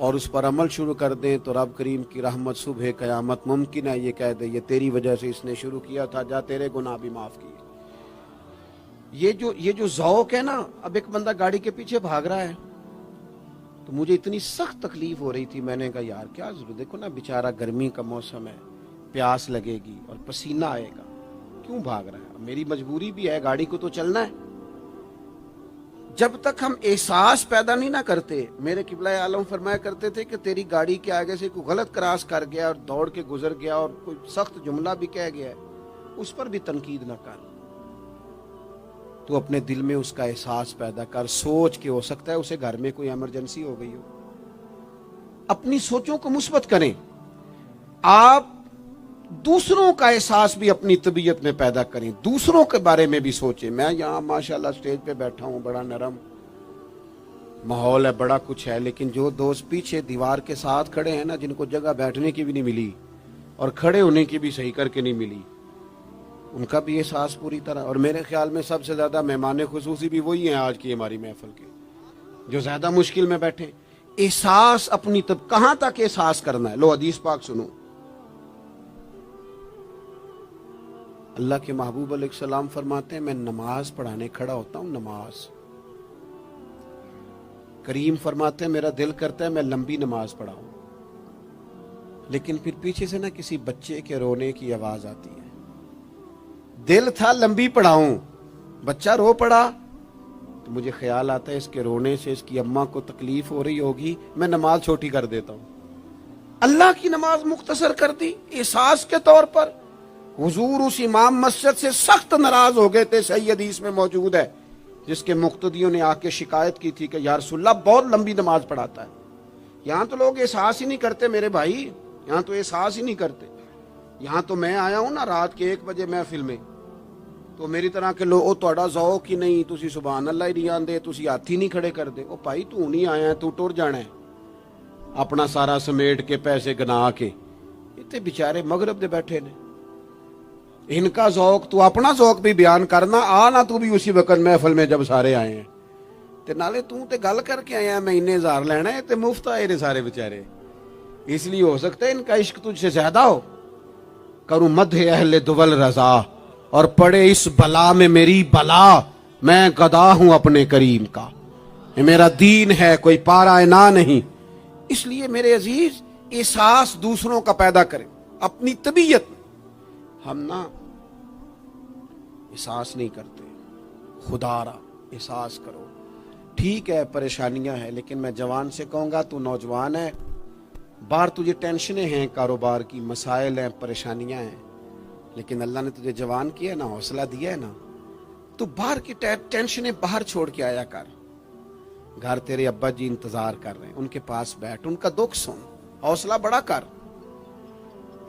اور اس پر عمل شروع کر دیں تو رب کریم کی رحمت صبح قیامت ممکن ہے یہ کہہ دے یہ تیری وجہ سے اس نے شروع کیا تھا، جا تیرے گناہ بھی معاف کیے۔ یہ جو ذوق ہے نا، اب ایک بندہ گاڑی کے پیچھے بھاگ رہا ہے تو مجھے اتنی سخت تکلیف ہو رہی تھی، میں نے کہا یار کیا ضرورت، دیکھو نا بیچارہ گرمی کا موسم ہے، پیاس لگے گی اور پسینہ آئے گا، کیوں بھاگ رہا ہے؟ میری مجبوری بھی ہے، گاڑی کو تو چلنا ہے۔ جب تک ہم احساس پیدا نہیں نہ کرتے، میرے قبلہ عالم فرمایا کرتے تھے کہ تیری گاڑی کے آگے سے کوئی غلط کراس کر گیا اور دوڑ کے گزر گیا اور کوئی سخت جملہ بھی کہہ گیا ہے، اس پر بھی تنقید نہ کر، تو اپنے دل میں اس کا احساس پیدا کر، سوچ کے ہو سکتا ہے اسے گھر میں کوئی ایمرجنسی ہو گئی ہو۔ اپنی سوچوں کو مثبت کریں، آپ دوسروں کا احساس بھی اپنی طبیعت میں پیدا کریں، دوسروں کے بارے میں بھی سوچیں۔ میں یہاں ماشاءاللہ سٹیج پہ بیٹھا ہوں، بڑا نرم ماحول ہے، بڑا کچھ ہے، لیکن جو دوست پیچھے دیوار کے ساتھ کھڑے ہیں نا، جن کو جگہ بیٹھنے کی بھی نہیں ملی اور کھڑے ہونے کی بھی صحیح کر کے نہیں ملی، ان کا بھی احساس پوری طرح، اور میرے خیال میں سب سے زیادہ مہمان خصوصی بھی وہی ہیں آج کی ہماری محفل کے، جو زیادہ مشکل میں بیٹھے۔ احساس اپنی کہاں تک احساس کرنا ہے؟ لو حدیث پاک سنو، اللہ کے محبوب علیہ السلام فرماتے ہیں میں نماز پڑھانے کھڑا ہوتا ہوں، نماز، کریم فرماتے ہیں میرا دل کرتا ہے میں لمبی نماز پڑھاؤں، لیکن پھر پیچھے سے نہ کسی بچے کے رونے کی آواز آتی ہے، دل تھا لمبی پڑھاؤں، بچہ رو پڑا تو مجھے خیال آتا ہے اس کے رونے سے اس کی اماں کو تکلیف ہو رہی ہوگی، میں نماز چھوٹی کر دیتا ہوں، اللہ کی نماز مختصر کر دی احساس کے طور پر۔ حضور اس امام مسجد سے سخت ناراض ہو گئے تھے، صحیح حدیث میں موجود ہے، جس کے مقتدیوں نے آ کے شکایت کی تھی کہ یا رسول اللہ بہت لمبی نماز پڑھاتا ہے۔ یہاں تو لوگ احساس ہی نہیں کرتے میرے بھائی، یہاں تو احساس ہی نہیں کرتے۔ یہاں تو میں آیا ہوں نا رات کے 1 بجے محفل میں، تو میری طرح کے لوگ تہاڈا ذوق ہی نہیں، تسی سبحان اللہ ہی نہیں آندے، تسی ہاتھ ہی نہیں کھڑے کر دے۔ او بھائی تو نہیں آیا ہے، تو ٹر جانا ہے اپنا سارا سمیٹ کے پیسے گنا کے، اتنے بیچارے مغرب دے بیٹھے نے، ان کا ذوق تو اپنا ذوق بھی بیان کرنا، آنا تو بھی اسی وقت محفل میں جب سارے آئے ہیں، تے نالے تو تے گل کر کے آیا میں انہیں ہزار لینا ہے تے مفت آئے نے سارے بیچارے، اس لیے ہو سکتا ہے ان کا عشق تجھ سے زیادہ ہو۔ کروں مدح اہل دول رضا اور پڑے اس بلا میں میری بلا، میں گدا ہوں اپنے کریم کا، یہ میرا دین ہے کوئی پارا نہ نہیں۔ اس لیے میرے عزیز احساس دوسروں کا پیدا کریں اپنی طبیعت میں۔ ہم نا احساس نہیں کرتے، خدا را احساس کرو۔ ٹھیک ہے پریشانیاں ہیں، لیکن میں جوان سے کہوں گا تو نوجوان ہے، باہر تجھے ٹینشنیں ہیں، کاروبار کی مسائل ہیں، پریشانیاں ہیں، لیکن اللہ نے تجھے جوان کیا ہے نا، حوصلہ دیا ہے نا، تو باہر کی ٹینشنیں باہر چھوڑ کے آیا کر۔ گھر تیرے ابا جی انتظار کر رہے ہیں، ان کے پاس بیٹھ، ان کا دکھ سن، حوصلہ بڑا کر۔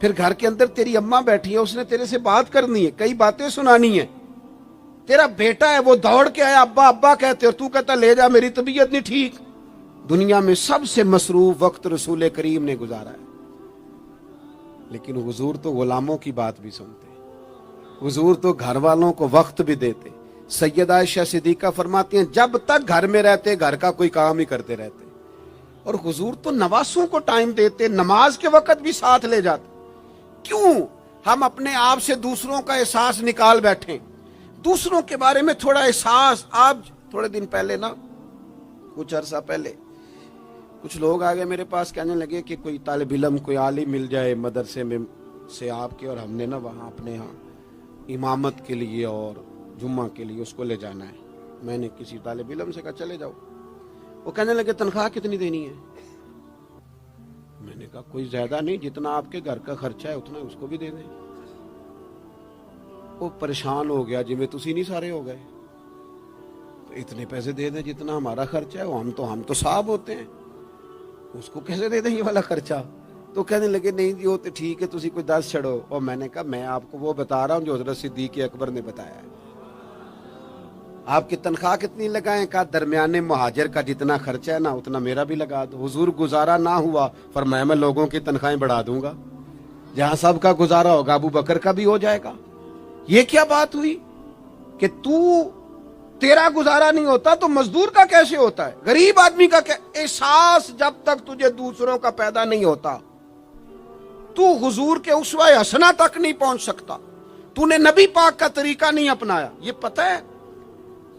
پھر گھر کے اندر تیری اماں بیٹھی ہے، اس نے تیرے سے بات کرنی ہے، کئی باتیں سنانی ہے۔ تیرا بیٹا ہے وہ دوڑ کے آیا ابا ابا کہتے، اور تو کہتا لے جا میری طبیعت نہیں ٹھیک۔ دنیا میں سب سے مصروف وقت رسول کریم نے گزارا ہے، لیکن حضور تو غلاموں کی بات بھی سنتے، حضور تو گھر والوں کو وقت بھی دیتے۔ سیدہ عائشہ صدیقہ فرماتی ہیں جب تک گھر میں رہتے گھر کا کوئی کام ہی کرتے رہتے، اور حضور تو نواسوں کو ٹائم دیتے، نماز کے وقت بھی ساتھ لے جاتے۔ کیوں ہم اپنے آپ سے دوسروں کا احساس نکال بیٹھیں، دوسروں کے بارے میں تھوڑا احساس۔ آپ تھوڑے دن پہلے نا، کچھ عرصہ پہلے کچھ لوگ آگے میرے پاس کہنے لگے کہ کوئی طالب علم کوئی عالم مل جائے مدرسے میں سے آپ کے، اور ہم نے نا وہاں اپنے ہاں امامت کے لیے اور جمعہ کے لیے اس کو لے جانا ہے۔ میں نے کسی طالب علم سے کہا چلے جاؤ، وہ کہنے لگے تنخواہ کتنی دینی ہے؟ میں نے کہا کوئی زیادہ نہیں، جتنا آپ کے گھر کا خرچہ ہے اتنا اس کو بھی دے دیں۔ وہ پریشان ہو گیا، جی میں تسی نہیں سارے ہو گئے، تو اتنے پیسے دے دیں جتنا ہمارا خرچہ ہے، ہم تو صاحب ہوتے ہیں، اس کو کیسے دے دیں یہ والا خرچہ؟ تو کہنے لگے نہیں جی وہ تو ٹھیک ہے، تسی کوئی 10 چھڑو۔ اور میں نے کہا میں آپ کو وہ بتا رہا ہوں جو حضرت صدیق اکبر نے بتایا ہے۔ آپ کی تنخواہ کتنی لگائیں؟ کہا درمیانے مہاجر کا جتنا خرچہ ہے نا اتنا میرا بھی لگا دو۔ حضور گزارا نہ ہوا، فرمایا میں لوگوں کی تنخواہیں بڑھا دوں گا، جہاں سب کا گزارا ہوگا ابو بکر کا بھی ہو جائے گا۔ یہ کیا بات ہوئی کہ تو تیرا گزارا نہیں ہوتا تو مزدور کا کیسے ہوتا ہے؟ غریب آدمی کا احساس جب تک تجھے دوسروں کا پیدا نہیں ہوتا تو حضور کے اسوہ حسنہ تک نہیں پہنچ سکتا. تو نے نبی پاک کا طریقہ نہیں اپنایا. یہ پتہ ہے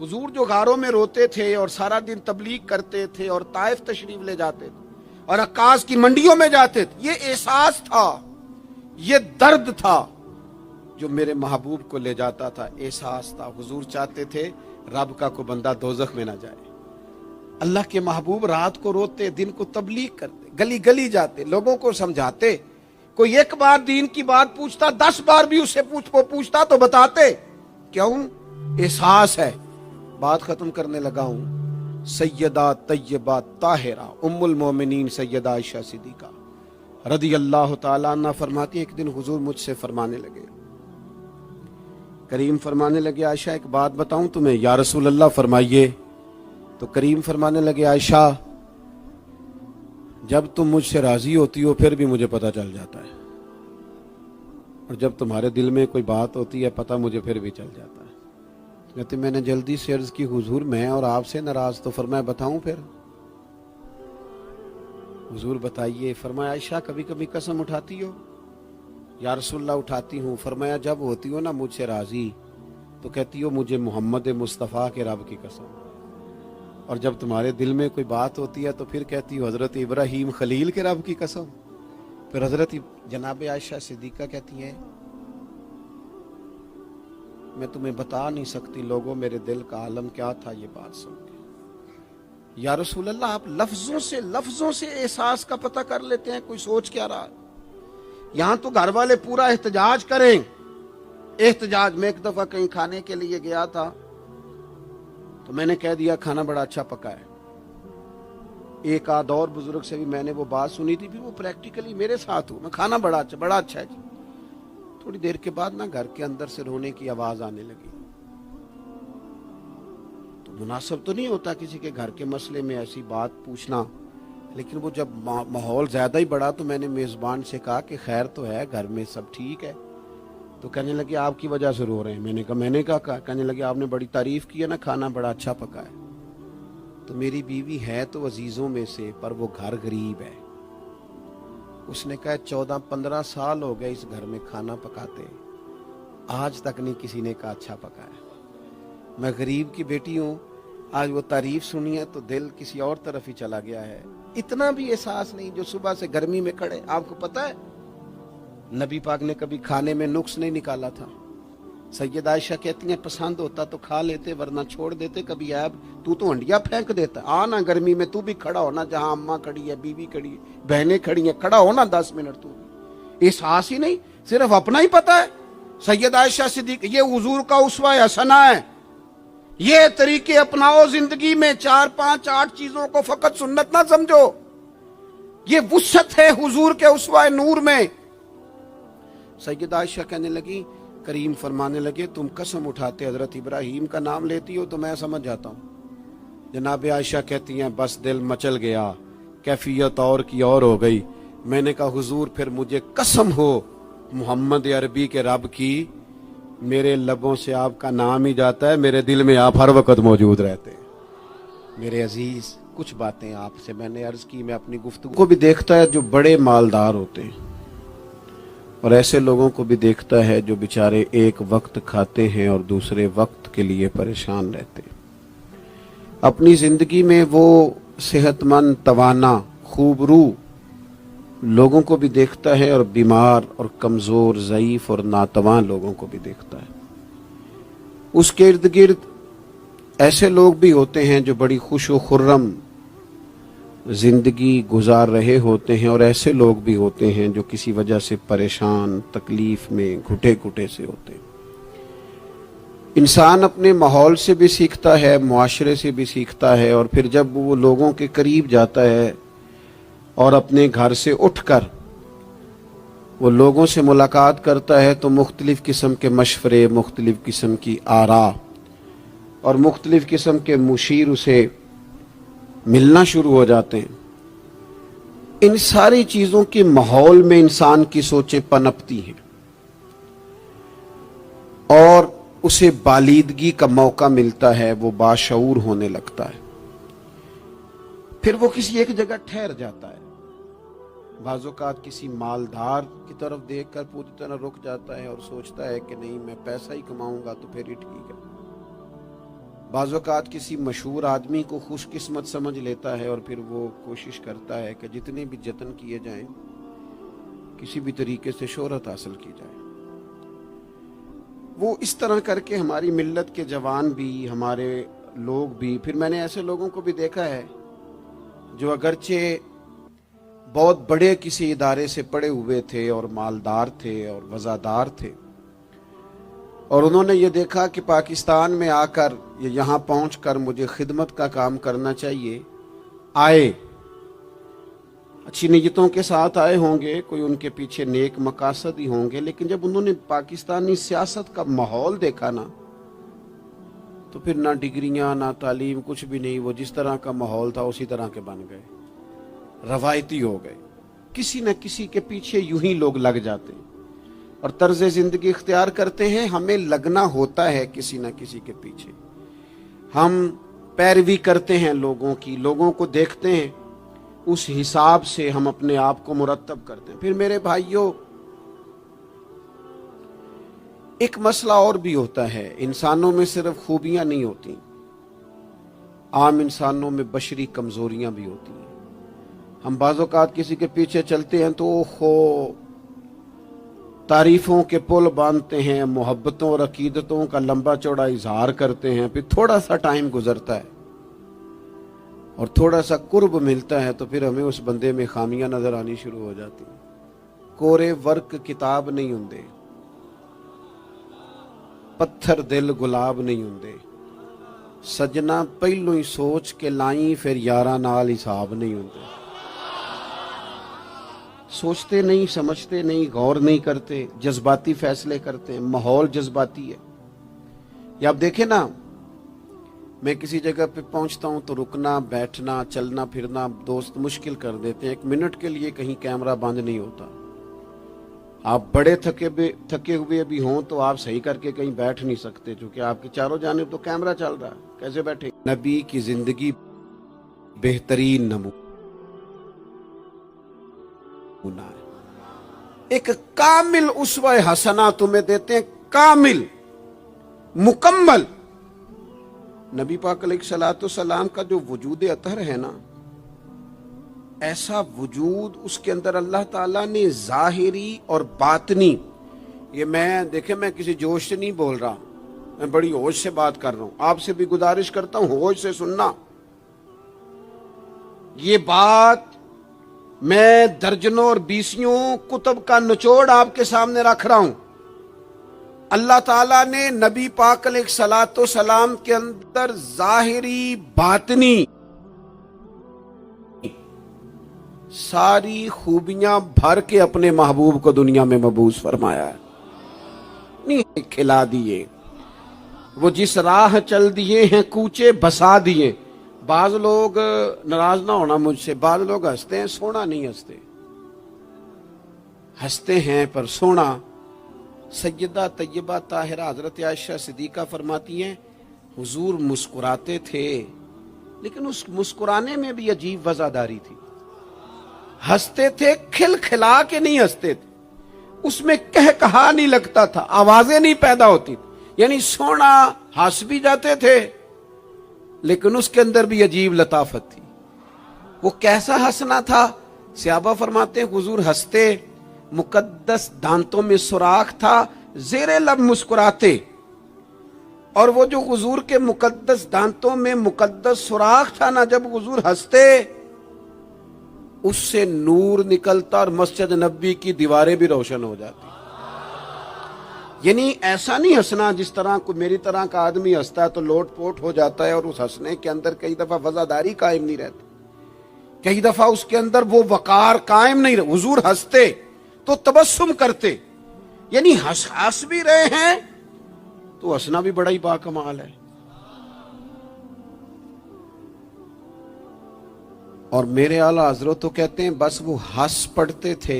حضور جو غاروں میں روتے تھے اور سارا دن تبلیغ کرتے تھے اور طائف تشریف لے جاتے تھے اور عکاظ کی منڈیوں میں جاتے تھے، یہ احساس تھا، یہ درد تھا جو میرے محبوب کو لے جاتا تھا. احساس تھا. حضور چاہتے تھے رب کا کوئی بندہ دوزخ میں نہ جائے. اللہ کے محبوب رات کو روتے، دن کو تبلیغ کرتے، گلی گلی جاتے، لوگوں کو سمجھاتے. کوئی ایک بار دین کی بات پوچھتا، 10 بار بھی اسے پوچھتا تو بتاتے. کیوں؟ احساس ہے. بات ختم کرنے لگا ہوں. سیدہ طیبہ طاہرہ ام المومنین سیدہ عائشہ صدیقہ رضی اللہ تعالیٰ عنہ فرماتی، ایک دن حضور مجھ سے فرمانے لگے، کریم فرمانے لگے، عائشہ ایک بات بتاؤں تمہیں؟ یا رسول اللہ فرمائیے. تو کریم فرمانے لگے، عائشہ جب تم مجھ سے راضی ہوتی ہو پھر بھی مجھے پتہ چل جاتا ہے، اور جب تمہارے دل میں کوئی بات ہوتی ہے پتہ مجھے پھر بھی چل جاتا ہے. کہتے میں نے جلدی سے عرض کی، حضور میں اور آپ سے ناراض. تو فرمایا بتاؤں پھر؟ حضور بتائیے. فرمایا عائشہ کبھی کبھی قسم اٹھاتی ہو؟ یا رسول اللہ اٹھاتی ہوں. فرمایا جب ہوتی ہو نا مجھ سے راضی تو کہتی ہو مجھے محمد مصطفیٰ کے رب کی قسم، اور جب تمہارے دل میں کوئی بات ہوتی ہے تو پھر کہتی ہو حضرت ابراہیم خلیل کے رب کی قسم. پھر حضرت جناب عائشہ صدیقہ کہتی ہیں میں تمہیں بتا نہیں سکتی لوگوں میرے دل کا عالم کیا تھا یہ بات سن کے. یا رسول اللہ آپ لفظوں سے احساس کا پتہ کر لیتے ہیں، کوئی سوچ کیا رہا. یہاں تو گھر والے پورا احتجاج کریں. احتجاج میں ایک دفعہ کہیں کھانے کے لیے گیا تھا تو میں نے کہہ دیا کھانا بڑا اچھا پکا ہے. ایک آدھ اور بزرگ سے بھی میں نے وہ بات سنی تھی، پھر وہ پریکٹیکلی میرے ساتھ ہوں، میں کھانا بڑا اچھا ہے جی. تھوڑی دیر کے بعد نا گھر کے اندر سے رونے کی آواز آنے لگی. تو مناسب تو نہیں ہوتا کسی کے گھر کے مسئلے میں ایسی بات پوچھنا، لیکن وہ جب ماحول زیادہ ہی بڑا تو میں نے میزبان سے کہا کہ خیر تو ہے گھر میں سب ٹھیک ہے؟ تو کہنے لگے آپ کی وجہ سے رو رہے ہیں. میں نے کہا کہنے لگے آپ نے بڑی تعریف کی ہے نا، کھانا بڑا اچھا پکا ہے. تو میری بیوی ہے تو عزیزوں میں سے، پر وہ گھر غریب ہے. اس نے کہا 14-15 سال ہو گئے اس گھر میں کھانا پکاتے، آج تک نہیں کسی نے کہا اچھا پکا ہے. میں غریب کی بیٹی ہوں، آج وہ تعریف سنی ہے تو دل کسی اور طرف ہی چلا گیا ہے. اتنا بھی احساس نہیں جو صبح سے گرمی میں کھڑے. آپ کو پتہ ہے نبی پاک نے کبھی کھانے میں نقص نہیں نکالا تھا. سیدہ عائشہ کہتی ہیں پسند ہوتا تو کھا لیتے ورنہ چھوڑ دیتے. کبھی عیب تو ہنڈیا پھینک دیتا. آنا گرمی میں تو بھی کھڑا ہونا، جہاں اماں کھڑی ہے، بیوی کھڑی ہے، بہنیں کھڑی ہیں، کھڑا ہونا 10 منٹ. تو احساس ہی نہیں، صرف اپنا ہی پتا ہے. سیدہ عائشہ صدیقہ یہ حضور کا اسوہ حسنہ ہے. یہ طریقے اپناؤ زندگی میں. 4 5 8 چیزوں کو فقط سنت نہ سمجھو، یہ وسعت ہے حضور کے اسوہ نور میں. سیدہ عائشہ کہنے لگی، کریم فرمانے لگے تم قسم اٹھاتے حضرت ابراہیم کا نام لیتی ہو تو میں سمجھ جاتا ہوں. جناب عائشہ کہتی ہیں بس دل مچل گیا، کیفیت اور کی اور ہو گئی. میں نے کہا حضور پھر مجھے قسم ہو محمد عربی کے رب کی، میرے لبوں سے آپ کا نام ہی جاتا ہے، میرے دل میں آپ ہر وقت موجود رہتے ہیں. میرے عزیز کچھ باتیں آپ سے میں نے عرض کی. میں اپنی گفتگو کو بھی دیکھتا ہے جو بڑے مالدار ہوتے ہیں، اور ایسے لوگوں کو بھی دیکھتا ہے جو بیچارے ایک وقت کھاتے ہیں اور دوسرے وقت کے لیے پریشان رہتے ہیں. اپنی زندگی میں وہ صحت مند، توانا، خوبرو لوگوں کو بھی دیکھتا ہے، اور بیمار اور کمزور، ضعیف اور ناتواں لوگوں کو بھی دیکھتا ہے. اس کے ارد گرد ایسے لوگ بھی ہوتے ہیں جو بڑی خوش و خرم زندگی گزار رہے ہوتے ہیں، اور ایسے لوگ بھی ہوتے ہیں جو کسی وجہ سے پریشان، تکلیف میں گھٹے گھٹے سے ہوتے ہیں. انسان اپنے ماحول سے بھی سیکھتا ہے، معاشرے سے بھی سیکھتا ہے، اور پھر جب وہ لوگوں کے قریب جاتا ہے اور اپنے گھر سے اٹھ کر وہ لوگوں سے ملاقات کرتا ہے تو مختلف قسم کے مشورے، مختلف قسم کی آراء اور مختلف قسم کے مشیر اسے ملنا شروع ہو جاتے ہیں. ان ساری چیزوں کے ماحول میں انسان کی سوچیں پنپتی ہیں، اور اسے بالیدگی کا موقع ملتا ہے، وہ باشعور ہونے لگتا ہے، پھر وہ کسی ایک جگہ ٹھہر جاتا ہے۔ بعض اوقات کسی مالدار کی طرف دیکھ کر پوری طرح رک جاتا ہے اور سوچتا ہے کہ نہیں، میں پیسہ ہی کماؤں گا تو پھر ہی ٹھیک ہے۔ بعض اوقات کسی مشہور آدمی کو خوش قسمت سمجھ لیتا ہے اور پھر وہ کوشش کرتا ہے کہ جتنے بھی جتن کیے جائیں کسی بھی طریقے سے شہرت حاصل کی جائے۔ وہ اس طرح کر کے ہماری ملت کے جوان بھی، ہمارے لوگ بھی، پھر میں نے ایسے لوگوں کو بھی دیکھا ہے جو اگرچہ بہت بڑے کسی ادارے سے پڑے ہوئے تھے اور مالدار تھے اور وزادار تھے، اور انہوں نے یہ دیکھا کہ پاکستان میں آ کر یا یہاں پہنچ کر مجھے خدمت کا کام کرنا چاہیے، آئے، اچھی نیتوں کے ساتھ آئے ہوں گے، کوئی ان کے پیچھے نیک مقاصد ہی ہوں گے، لیکن جب انہوں نے پاکستانی سیاست کا ماحول دیکھا نا، تو پھر نہ ڈگریاں نہ تعلیم کچھ بھی نہیں، وہ جس طرح کا ماحول تھا اسی طرح کے بن گئے، روایتی ہو گئے۔ کسی نہ کسی کے پیچھے یوں ہی لوگ لگ جاتے ہیں اور طرز زندگی اختیار کرتے ہیں۔ ہمیں لگنا ہوتا ہے کسی نہ کسی کے پیچھے، ہم پیروی کرتے ہیں لوگوں کی، لوگوں کو دیکھتے ہیں، اس حساب سے ہم اپنے آپ کو مرتب کرتے ہیں۔ پھر میرے بھائیوں، ایک مسئلہ اور بھی ہوتا ہے، انسانوں میں صرف خوبیاں نہیں ہوتی، عام انسانوں میں بشری کمزوریاں بھی ہوتی ہیں۔ ہم بعض اوقات کسی کے پیچھے چلتے ہیں تو تعریفوں کے پل باندھتے ہیں، محبتوں اور عقیدتوں کا لمبا چوڑا اظہار کرتے ہیں، پھر تھوڑا سا ٹائم گزرتا ہے اور تھوڑا سا قرب ملتا ہے تو پھر ہمیں اس بندے میں خامیاں نظر آنی شروع ہو جاتی ہیں۔ کورے ورک کتاب نہیں ہوندے، پتھر دل گلاب نہیں ہوندے، سجنا پہلو ہی سوچ کے لائیں پھر یاراں نال حساب نہیں ہوندے۔ سوچتے نہیں، سمجھتے نہیں، غور نہیں کرتے، جذباتی فیصلے کرتے ہیں، ماحول جذباتی ہے۔ یا آپ دیکھیں نا، میں کسی جگہ پہ پہنچتا ہوں تو رکنا، بیٹھنا، چلنا پھرنا دوست مشکل کر دیتے ہیں، 1 منٹ کے لیے کہیں کیمرہ بند نہیں ہوتا۔ آپ بڑے تھکے ہوئے بھی ہوں تو آپ صحیح کر کے کہیں بیٹھ نہیں سکتے، چونکہ آپ کے چاروں جانب تو کیمرہ چل رہا ہے، کیسے بیٹھے؟ نبی کی زندگی بہترین نمونہ ہے۔ ایک کامل اسوہ حسنہ تمہیں دیتے ہیں، کامل، مکمل۔ نبی پاک علیہ الصلوۃ والسلام کا جو وجود اطہر ہے نا، ایسا وجود اس کے اندر اللہ تعالیٰ نے ظاہری اور باطنی، یہ میں کسی جوش سے نہیں بول رہا، میں بڑی ہوش سے بات کر رہا ہوں، آپ سے بھی گزارش کرتا ہوں ہوش سے سننا۔ یہ بات میں درجنوں اور بیسیوں کتب کا نچوڑ آپ کے سامنے رکھ رہا ہوں۔ اللہ تعالیٰ نے نبی پاک علیہ الصلوۃ والسلام کے اندر ظاہری باطنی ساری خوبیاں بھر کے اپنے محبوب کو دنیا میں مبعوث فرمایا ہے، نہیں کھلا دیے، وہ جس راہ چل دیے ہیں کوچے بسا دیے۔ بعض لوگ ناراض نہ ہونا مجھ سے، بعض لوگ ہنستے ہیں، سونا نہیں ہنستے، ہنستے ہیں پر سونا۔ سیدہ طیبہ طاہرہ حضرت عائشہ صدیقہ فرماتی ہیں حضور مسکراتے تھے لیکن اس مسکرانے میں بھی عجیب وزاداری تھی، ہنستے تھے کھل کھلا کے نہیں ہنستے تھے، اس میں کہا نہیں لگتا تھا، آوازیں نہیں پیدا ہوتی تھی، یعنی سونا، ہنس بھی جاتے تھے لیکن اس کے اندر بھی عجیب لطافت تھی۔ وہ کیسا ہنسنا تھا؟ صحابہ فرماتے ہیں حضور ہنستے، مقدس دانتوں میں سوراخ تھا، زیر لب مسکراتے، اور وہ جو حضور کے مقدس دانتوں میں مقدس سوراخ تھا نا، جب حضور ہنستے اس سے نور نکلتا اور مسجد نبوی کی دیواریں بھی روشن ہو جاتی۔ یعنی ایسا نہیں ہنسنا جس طرح کوئی میری طرح کا آدمی ہنستا ہے تو لوٹ پوٹ ہو جاتا ہے اور اس ہنسنے کے اندر کئی دفعہ وزاداری قائم نہیں رہتی، کئی دفعہ اس کے اندر وہ وقار قائم نہیں رہتا۔ حضور ہنستے تو تبسم کرتے، یعنی ہنس بھی رہے ہیں تو ہنسنا بھی بڑا ہی باکمال ہے۔ اور میرے اعلیٰ حضرت تو کہتے ہیں بس وہ ہنس پڑتے تھے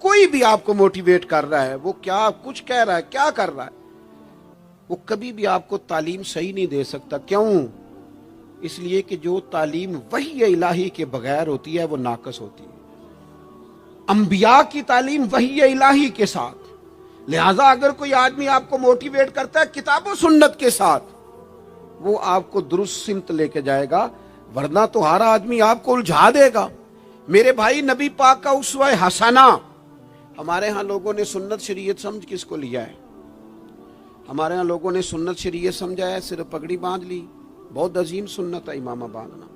کوئی بھی آپ کو موٹیویٹ کر رہا ہے، وہ کیا کچھ کہہ رہا ہے، کیا کر رہا ہے، وہ کبھی بھی آپ کو تعلیم صحیح نہیں دے سکتا۔ کیوں؟ اس لیے کہ جو تعلیم وحی الہی کے بغیر ہوتی ہے وہ ناقص ہوتی ہے۔ انبیاء کی تعلیم وحی الہی کے ساتھ، لہذا اگر کوئی آدمی آپ کو موٹیویٹ کرتا ہے کتاب و سنت کے ساتھ، وہ آپ کو درست سمت لے کے جائے گا، ورنہ تو ہر آدمی آپ کو الجھا دے گا۔ میرے بھائی، نبی پاک کا اسوہ حسنہ، ہمارے ہاں لوگوں نے سنت شریعت سمجھ کس کو لیا ہے؟ ہمارے ہاں لوگوں نے سنت شریعت سمجھا ہے صرف پگڑی باندھ لی، بہت عظیم سنت ہے امامہ باندھنا۔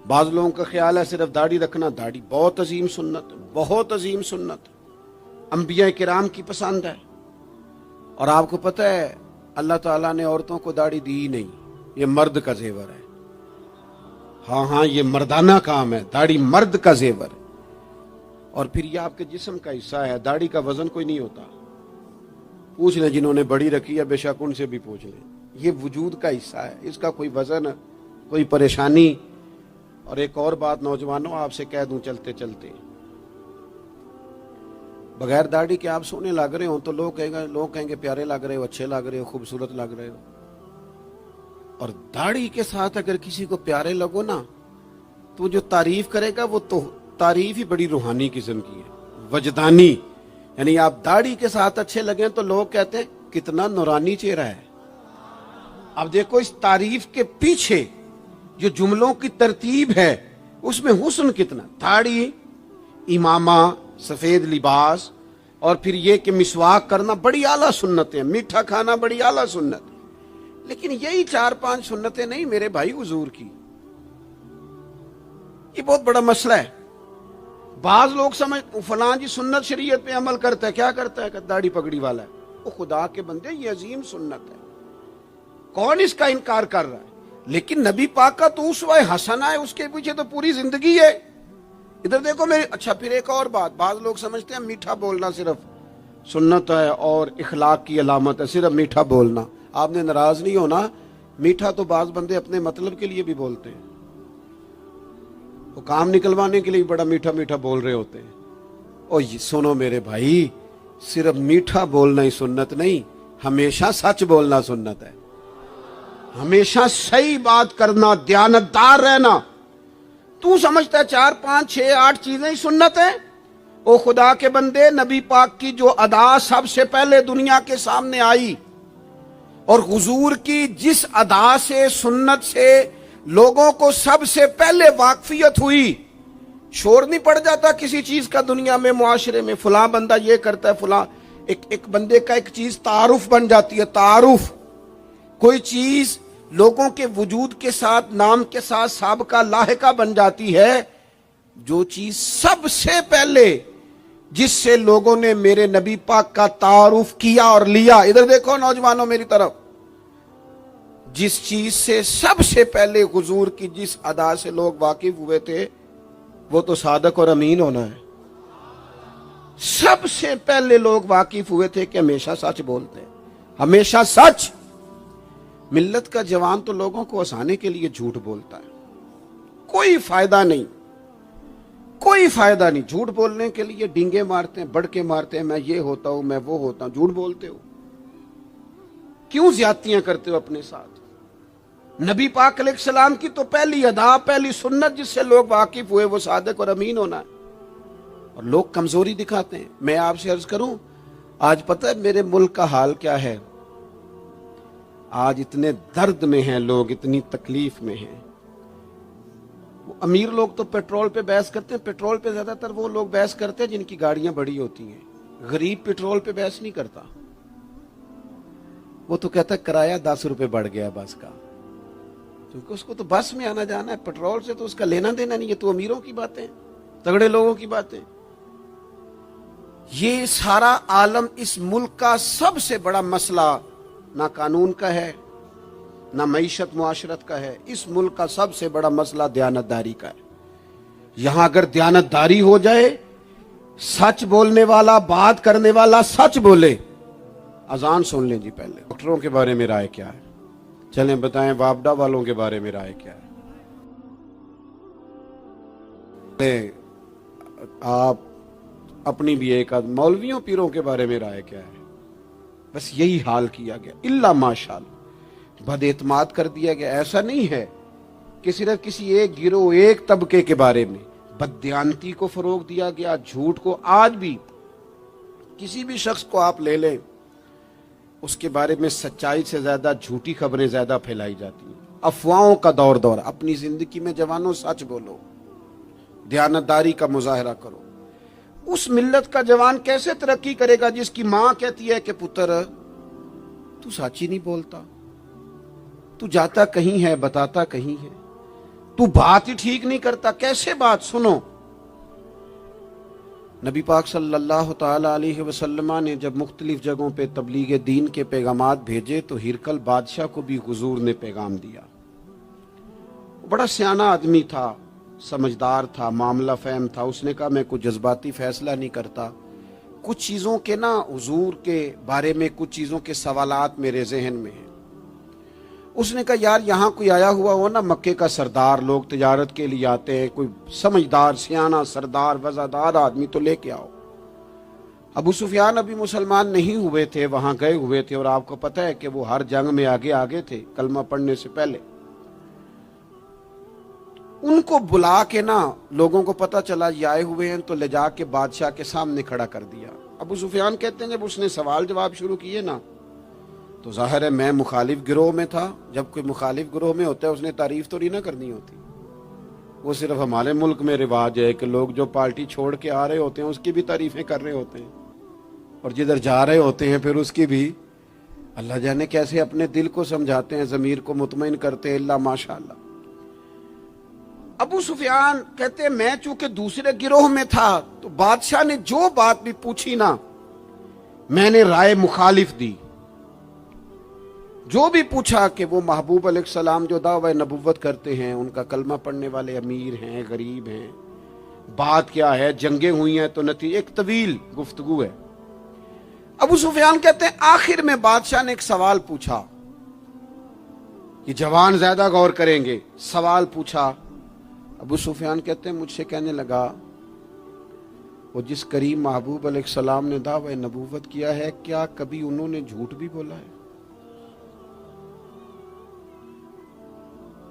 بعض لوگوں کا خیال ہے صرف داڑھی رکھنا، داڑھی بہت عظیم سنت، بہت عظیم سنت، انبیاء کرام کی پسند ہے۔ اور آپ کو پتہ ہے اللہ تعالیٰ نے عورتوں کو داڑھی دی ہی نہیں، یہ مرد کا زیور ہے۔ ہاں یہ مردانہ کام ہے، داڑھی مرد کا زیور ہے۔ اور پھر یہ آپ کے جسم کا حصہ ہے، داڑھی کا وزن کوئی نہیں ہوتا۔ پوچھ لیں جنہوں نے بڑی رکھی ہے، بے شک ان سے بھی پوچھ لیں، یہ وجود کا حصہ ہے، اس کا کوئی وزن، کوئی پریشانی۔ اور ایک اور بات نوجوانوں آپ سے کہہ دوں چلتے چلتے، بغیر داڑھی کے آپ سونے لگ رہے ہوں تو لوگ کہیں گے پیارے لگ رہے ہو، اچھے لگ رہے ہو، خوبصورت لگ رہے ہو۔ اور داڑھی کے ساتھ اگر کسی کو پیارے لگو نا تو جو تعریف کرے گا وہ تو تعریف ہی بڑی روحانی قسم کی ہے، وجدانی۔ یعنی آپ داڑھی کے ساتھ اچھے لگیں تو لوگ کہتے ہیں کتنا نورانی چہرہ ہے۔ اب دیکھو اس تعریف کے پیچھے جو جملوں کی ترتیب ہے اس میں حسن کتنا، داڑھی، امامہ، سفید لباس، اور پھر یہ کہ مسواک کرنا بڑی اعلیٰ سنتیں ہیں، میٹھا کھانا بڑی اعلیٰ سنت۔ لیکن یہی 4-5 سنتیں نہیں میرے بھائی حضور کی، یہ بہت بڑا مسئلہ ہے۔ بعض لوگ سمجھ فلاں جی سنت شریعت پہ عمل کرتا ہے، کیا کرتا ہے کہ داڑھی پگڑی والا ہے، وہ خدا کے بندے یہ عظیم سنت ہے، کون اس کا انکار کر رہا ہے؟ لیکن نبی پاک کا تو اسوہ حسنہ ہے، اس کے پیچھے تو پوری زندگی ہے۔ ادھر دیکھو میرے، اچھا پھر ایک اور بات، بعض لوگ سمجھتے ہیں میٹھا بولنا صرف سنت ہے اور اخلاق کی علامت ہے، صرف میٹھا بولنا۔ آپ نے ناراض نہیں ہونا، میٹھا تو بعض بندے اپنے مطلب کے لیے بھی بولتے ہیں، وہ کام نکلوانے کے لیے بڑا میٹھا میٹھا بول رہے ہوتے ہیں۔ اور سنو میرے بھائی، صرف میٹھا بولنا ہی سنت نہیں، ہمیشہ سچ بولنا سنت ہے، ہمیشہ صحیح بات کرنا، دیانتدار رہنا۔ تو سمجھتا ہے 4 5 6 8 چیزیں ہی سنت ہیں؟ او خدا کے بندے، نبی پاک کی جو ادا سب سے پہلے دنیا کے سامنے آئی، اور حضور کی جس ادا سے، سنت سے لوگوں کو سب سے پہلے واقفیت ہوئی، شور نہیں پڑ جاتا کسی چیز کا دنیا میں، معاشرے میں، فلاں بندہ یہ کرتا ہے، فلاں ایک بندے کا ایک چیز تعارف بن جاتی ہے، تعارف۔ کوئی چیز لوگوں کے وجود کے ساتھ، نام کے ساتھ سابقہ لاحقہ بن جاتی ہے۔ جو چیز سب سے پہلے جس سے لوگوں نے میرے نبی پاک کا تعارف کیا اور لیا، ادھر دیکھو نوجوانوں میری طرف، جس چیز سے سب سے پہلے حضور کی جس ادا سے لوگ واقف ہوئے تھے وہ تو صادق اور امین ہونا ہے۔ سب سے پہلے لوگ واقف ہوئے تھے کہ ہمیشہ سچ بولتے ہیں، ہمیشہ سچ۔ ملت کا جوان تو لوگوں کو ہنسانے کے لیے جھوٹ بولتا ہے، کوئی فائدہ نہیں، کوئی فائدہ نہیں۔ جھوٹ بولنے کے لیے ڈینگے مارتے ہیں، بڑکے مارتے ہیں، میں یہ ہوتا ہوں، میں وہ ہوتا ہوں۔ جھوٹ بولتے ہو، کیوں زیادتیاں کرتے ہو اپنے ساتھ؟ نبی پاک علیہ السلام کی تو پہلی ادا، پہلی سنت جس سے لوگ واقف ہوئے وہ صادق اور امین ہونا ہے، اور لوگ کمزوری دکھاتے ہیں۔ میں آپ سے عرض کروں، آج پتہ ہے میرے ملک کا حال کیا ہے؟ آج اتنے درد میں ہیں لوگ، اتنی تکلیف میں ہیں۔ امیر لوگ تو پیٹرول پہ بحث کرتے ہیں، پیٹرول پہ زیادہ تر وہ لوگ بحث کرتے ہیں جن کی گاڑیاں بڑی ہوتی ہیں۔ غریب پیٹرول پہ بحث نہیں کرتا، وہ تو کہتا ہے کرایہ 10 روپے بڑھ گیا بس کا، کیونکہ اس کو تو بس میں آنا جانا ہے، پیٹرول سے تو اس کا لینا دینا نہیں۔ یہ تو امیروں کی باتیں، تگڑے لوگوں کی باتیں۔ یہ سارا عالم، اس ملک کا سب سے بڑا مسئلہ نہ قانون کا ہے، نہ معیشت معاشرت کا ہے، اس ملک کا سب سے بڑا مسئلہ دیانتداری کا ہے۔ یہاں اگر دیانتداری ہو جائے، سچ بولنے والا، بات کرنے والا سچ بولے۔ اذان سن لیں جی پہلے، ڈاکٹروں کے بارے میں رائے کیا ہے؟ چلیں بتائیں وابڈا والوں کے بارے میں رائے کیا ہے؟ آپ اپنی بھی ایک آدھ مولویوں پیروں کے بارے میں رائے کیا ہے، بس یہی حال کیا گیا، الا ماشاءاللہ بد اعتماد کر دیا گیا۔ ایسا نہیں ہے کہ صرف کسی ایک گروہ ایک طبقے کے بارے میں بددیانتی کو فروغ دیا گیا، جھوٹ کو۔ آج بھی کسی بھی شخص کو آپ لے لیں، اس کے بارے میں سچائی سے زیادہ جھوٹی خبریں زیادہ پھیلائی جاتی ہیں۔ افواہوں کا دور اپنی زندگی میں جوانوں سچ بولو، دیانتداری کا مظاہرہ کرو۔ اس ملت کا جوان کیسے ترقی کرے گا جس کی ماں کہتی ہے کہ پتر تو سچ ہی نہیں بولتا، تو جاتا کہیں ہے بتاتا کہیں ہے، تو بات ہی ٹھیک نہیں کرتا، کیسے بات سنو۔ نبی پاک صلی اللہ تعالی علیہ وسلم نے جب مختلف جگہوں پہ تبلیغ دین کے پیغامات بھیجے تو ہرقل بادشاہ کو بھی حضور نے پیغام دیا۔ بڑا سیانہ آدمی تھا، سمجھدار تھا، معاملہ فہم تھا۔ اس نے کہا میں کوئی جذباتی فیصلہ نہیں کرتا، کچھ چیزوں کے حضور کے بارے میں کچھ چیزوں کے سوالات میرے ذہن میں ہیں۔ اس نے کہا یار یہاں کوئی آیا ہوا ہو مکے کا سردار، لوگ تجارت کے لیے آتے ہیں، کوئی سمجھدار سیانہ سردار وزادار آدمی تو لے کے آؤ۔ ابو سفیان ابھی مسلمان نہیں ہوئے تھے، وہاں گئے ہوئے تھے، اور آپ کو پتہ ہے کہ وہ ہر جنگ میں آگے تھے کلمہ پڑھنے سے پہلے۔ ان کو بلا کے لوگوں کو پتہ چلا یہ آئے ہوئے ہیں تو لے جا کے بادشاہ کے سامنے کھڑا کر دیا۔ ابو سفیان کہتے ہیں جب اس نے سوال جواب شروع کیے تو ظاہر ہے میں مخالف گروہ میں تھا۔ جب کوئی مخالف گروہ میں ہوتا ہے اس نے تعریف تو نہیں کرنی ہوتی۔ وہ صرف ہمارے ملک میں رواج ہے کہ لوگ جو پارٹی چھوڑ کے آ رہے ہوتے ہیں اس کی بھی تعریفیں کر رہے ہوتے ہیں، اور جدھر جا رہے ہوتے ہیں پھر اس کی بھی۔ اللہ جانے کیسے اپنے دل کو سمجھاتے ہیں، ضمیر کو مطمئن کرتے ہیں، اللہ ماشاءاللہ۔ ابو سفیان کہتے ہیں میں چونکہ دوسرے گروہ میں تھا تو بادشاہ نے جو بات بھی پوچھی میں نے رائے مخالف دی۔ جو بھی پوچھا کہ وہ محبوب علیہ السلام جو دعوی نبوت کرتے ہیں، ان کا کلمہ پڑھنے والے امیر ہیں، غریب ہیں، بات کیا ہے، جنگیں ہوئی ہیں تو نتیجہ ایک طویل گفتگو ہے۔ ابو سفیان کہتے ہیں آخر میں بادشاہ نے ایک سوال پوچھا، یہ جوان زیادہ غور کریں گے، سوال پوچھا۔ ابو سفیان کہتے ہیں مجھ سے کہنے لگا وہ جس کریم محبوب علیہ السلام نے دعوی نبوت کیا ہے کیا کبھی انہوں نے جھوٹ بھی بولا ہے؟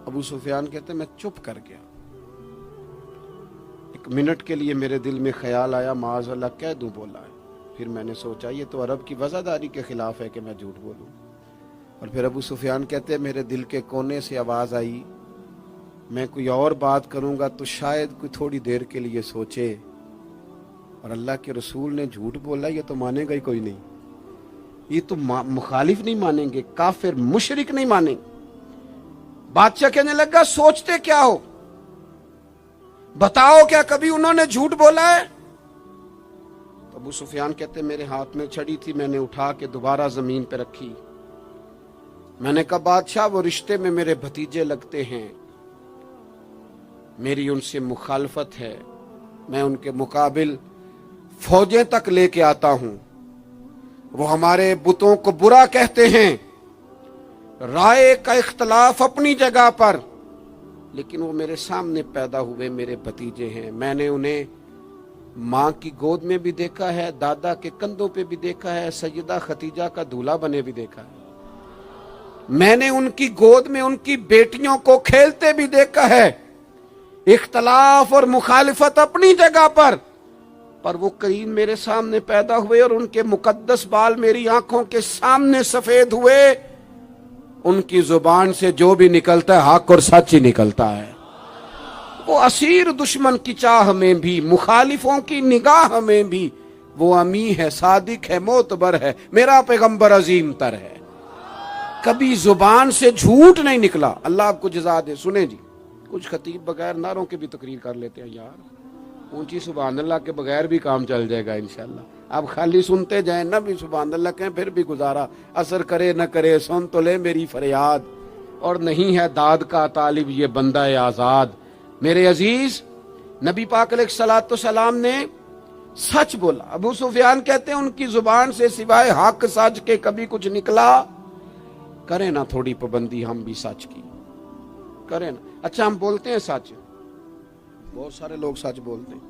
ابو سفیان کہتے ہیں میں چپ کر گیا۔ ایک منٹ کے لیے میرے دل میں خیال آیا معاذ اللہ کہہ دوں بولا ہے، پھر میں نے سوچا یہ تو عرب کی وزاداری کے خلاف ہے کہ میں جھوٹ بولوں۔ اور پھر ابو سفیان کہتے ہیں میرے دل کے کونے سے آواز آئی میں کوئی اور بات کروں گا تو شاید کوئی تھوڑی دیر کے لیے سوچے، اور اللہ کے رسول نے جھوٹ بولا یہ تو مانے گا ہی کوئی نہیں، یہ تو مخالف نہیں مانیں گے، کافر مشرک نہیں مانیں گے۔ بادشاہ کہنے لگا سوچتے کیا ہو، بتاؤ کیا کبھی انہوں نے جھوٹ بولا ہے؟ تو ابو سفیان کہتے میرے ہاتھ میں چھڑی تھی، میں نے اٹھا کے دوبارہ زمین پہ رکھی۔ میں نے کہا بادشاہ وہ رشتے میں میرے بھتیجے لگتے ہیں، میری ان سے مخالفت ہے، میں ان کے مقابل فوجیں تک لے کے آتا ہوں، وہ ہمارے بتوں کو برا کہتے ہیں، رائے کا اختلاف اپنی جگہ پر، لیکن وہ میرے سامنے پیدا ہوئے میرے بھتیجے ہیں، میں نے انہیں ماں کی گود میں بھی دیکھا ہے، دادا کے کندھوں پہ بھی دیکھا ہے، سیدہ خدیجہ کا دولہا بنے بھی دیکھا ہے، میں نے ان کی گود میں ان کی بیٹیوں کو کھیلتے بھی دیکھا ہے۔ اختلاف اور مخالفت اپنی جگہ پر وہ کریم میرے سامنے پیدا ہوئے اور ان کے مقدس بال میری آنکھوں کے سامنے سفید ہوئے، ان کی زبان سے جو بھی نکلتا ہے حق اور سچ ہی نکلتا ہے۔ وہ اسیر دشمن کی چاہ میں بھی، مخالفوں کی نگاہ میں بھی وہ امی ہے، صادق ہے، معتبر ہے، میرا پیغمبر عظیم تر ہے، کبھی زبان سے جھوٹ نہیں نکلا۔ اللہ آپ کو جزا دے۔ سنیں جی، کچھ خطیب بغیر نعروں کے بھی تقریر کر لیتے ہیں یار، اونچی سبحان اللہ کے بغیر بھی کام چل جائے گا انشاءاللہ۔ آپ خالی سنتے جائیں نہ بھی سبحان اللہ کہیں پھر بھی گزارا، اثر کرے نہ کرے سن تو لے میری فریاد، اور نہیں ہے داد کا طالب یہ بندہ آزاد۔ میرے عزیز نبی پاک علیہ الصلوۃ والسلام نے سچ بولا۔ ابو سفیان کہتے ہیں ان کی زبان سے سوائے حق سچ کے کبھی کچھ نکلا؟ کریں نا تھوڑی پابندی ہم بھی سچ کی، کریں نا۔ اچھا ہم بولتے ہیں سچ، بہت سارے لوگ سچ بولتے ہیں،